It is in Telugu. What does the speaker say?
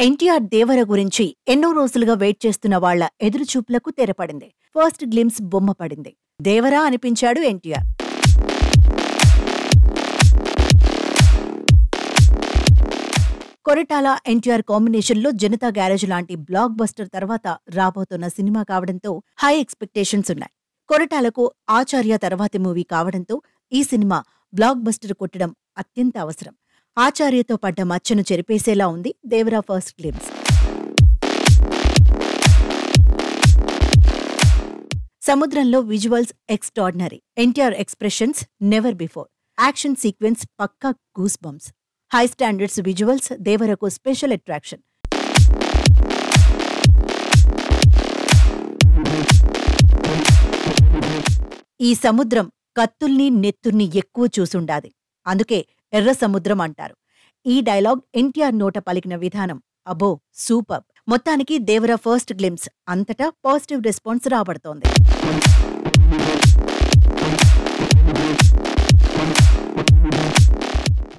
ఎన్టీఆర్ దేవర గురించి ఎన్నో రోజులుగా వెయిట్ చేస్తున్న వాళ్ల ఎదురుచూపులకు తెరపడింది. ఫస్ట్ గ్లిమ్స్ బొమ్మ పడింది. దేవరా అనిపించాడు ఎన్టీఆర్. కొరటాల ఎన్టీఆర్ కాంబినేషన్లో జనతా గ్యారేజ్ లాంటి బ్లాక్ బస్టర్ తర్వాత రాబోతున్న సినిమా కావడంతో హై ఎక్స్పెక్టేషన్స్ ఉన్నాయి. కొరటాలకు ఆచార్య తర్వాతి మూవీ కావడంతో ఈ సినిమా బ్లాక్ బస్టర్ కొట్టడం అత్యంత అవసరం. ఆచార్యతో పడ్డ మచ్చను చెరిపేసేలా ఉంది దేవరా ఫస్ట్ గ్లిమ్స్. సముద్రంలో visuals extraordinary. NTR expressions never before. Action sequence పక్కా goose bumps. High standards visuals దేవరకు స్పెషల్ అట్రాక్షన్. ఈ సముద్రం కత్తుల్ని నెత్తుర్ని ఎక్కువ చూసుండాది. అందుకే ఎర్ర సముద్రం అంటారు. ఈ డైలాగ్ ఎన్టీఆర్ నోట పలికిన విధానం అబో సూపర్. మొత్తానికి దేవరా ఫస్ట్ గ్లిమ్స్ అంతటా పాజిటివ్ రెస్పాన్స్ రాబడుతోంది.